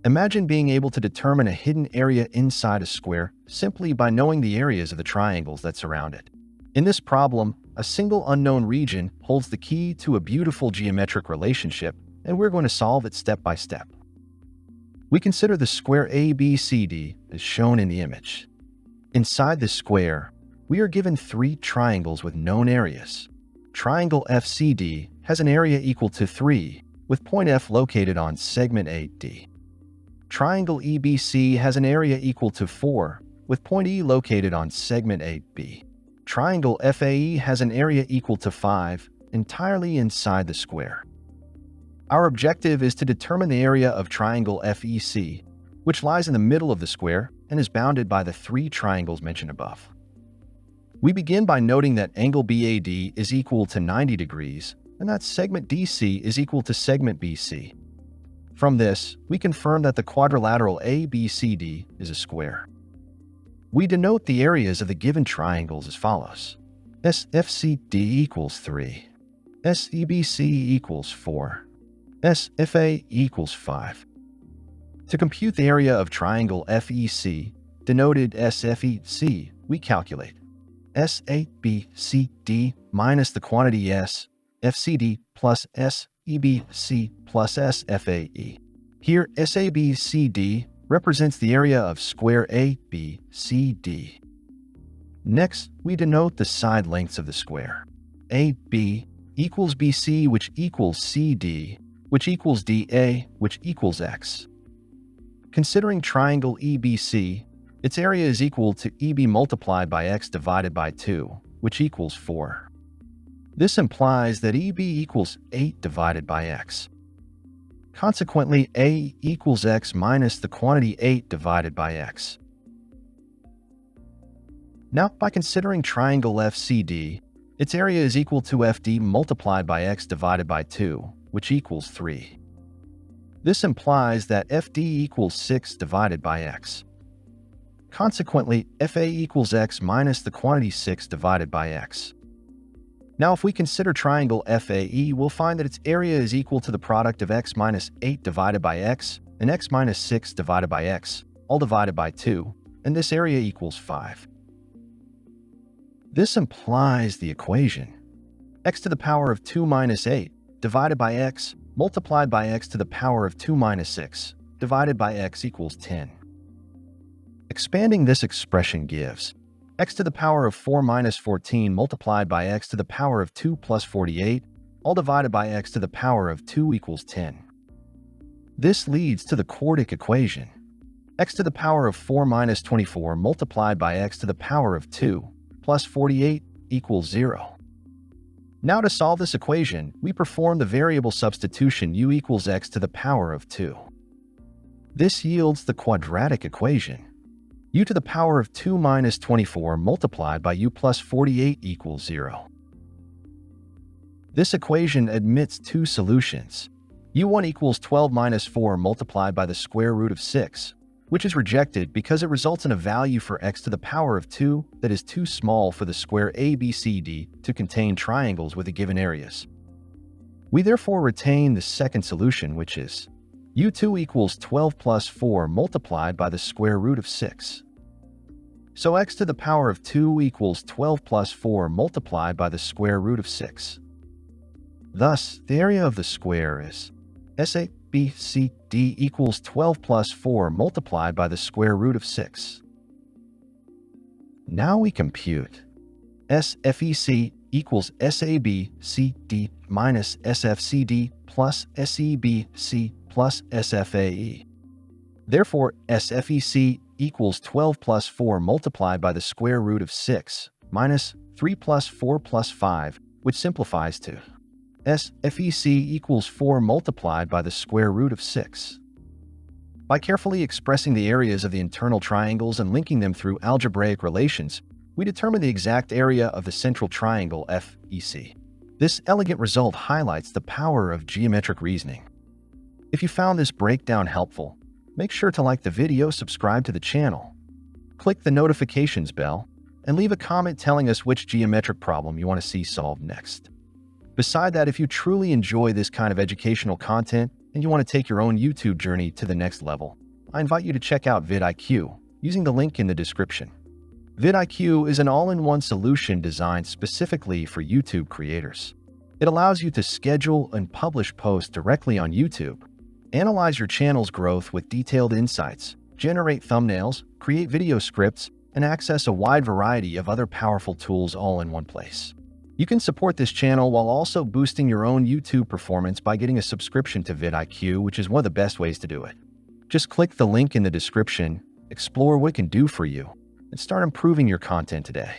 Imagine being able to determine a hidden area inside a square simply by knowing the areas of the triangles that surround it. In this problem, a single unknown region holds the key to a beautiful geometric relationship, and we're going to solve it step by step. We consider the square ABCD as shown in the image. Inside this square, we are given three triangles with known areas. Triangle FCD has an area equal to 3, with point F located on segment 8D. Triangle EBC has an area equal to 4, with point E located on segment 8B. Triangle FAE has an area equal to 5, entirely inside the square. Our objective is to determine the area of triangle FEC, which lies in the middle of the square and is bounded by the three triangles mentioned above. We begin by noting that angle BAD is equal to 90 degrees and that segment DC is equal to segment BC. From this, we confirm that the quadrilateral ABCD is a square. We denote the areas of the given triangles as follows. SFCD equals 3, SEBC equals 4, SFA equals 5. To compute the area of triangle FEC, denoted SFEC, we calculate SABCD minus the quantity S, FCD plus SEBC plus SFAE. Here, SABCD represents the area of square ABCD. Next, we denote the side lengths of the square. AB equals BC, which equals CD, which equals DA, which equals X. Considering triangle EBC, its area is equal to EB multiplied by X divided by 2, which equals 4. This implies that EB equals 8 divided by X. Consequently, A equals X minus the quantity 8 divided by X. Now, by considering triangle FCD, its area is equal to FD multiplied by X divided by 2, which equals 3. This implies that FD equals 6 divided by X. Consequently, FA equals X minus the quantity 6 divided by X. Now, if we consider triangle FAE, we'll find that its area is equal to the product of X minus 8 divided by X and X minus 6 divided by X, all divided by 2, and this area equals 5. This implies the equation x to the power of 2 minus 8 divided by x multiplied by x to the power of 2 minus 6 divided by x equals 10. Expanding this expression gives x to the power of 4 minus 14 multiplied by x to the power of 2 plus 48, all divided by x to the power of 2 equals 10. This leads to the quartic equation. X to the power of 4 minus 24 multiplied by x to the power of 2 plus 48 equals 0. Now to solve this equation, we perform the variable substitution u equals x to the power of 2. This yields the quadratic equation. U to the power of 2 minus 24 multiplied by u plus 48 equals 0. This equation admits two solutions. u1 equals 12 minus 4 multiplied by the square root of 6, which is rejected because it results in a value for x to the power of 2 that is too small for the square ABCD to contain triangles with the given areas. We therefore retain the second solution, which is u2 equals 12 plus 4 multiplied by the square root of 6. So x to the power of 2 equals 12 plus 4 multiplied by the square root of 6. Thus, the area of the square is SABCD equals 12 plus 4 multiplied by the square root of 6. Now we compute SFEC equals SABCD minus SFCD plus SEBC plus SFAE. Therefore, SFEC equals 12 plus 4 multiplied by the square root of 6 minus 3 plus 4 plus 5, which simplifies to SFEC equals 4 multiplied by the square root of 6. By carefully expressing the areas of the internal triangles and linking them through algebraic relations, we determine the exact area of the central triangle FEC. This elegant result highlights the power of geometric reasoning. If you found this breakdown helpful, make sure to like the video, subscribe to the channel, click the notifications bell, and leave a comment telling us which geometric problem you want to see solved next. Beside that, if you truly enjoy this kind of educational content, and you want to take your own YouTube journey to the next level, I invite you to check out vidIQ using the link in the description. vidIQ is an all-in-one solution designed specifically for YouTube creators. It allows you to schedule and publish posts directly on YouTube, analyze your channel's growth with detailed insights, generate thumbnails, create video scripts, and access a wide variety of other powerful tools all in one place. You can support this channel while also boosting your own YouTube performance by getting a subscription to vidIQ, which is one of the best ways to do it. Just click the link in the description, explore what it can do for you, and start improving your content today.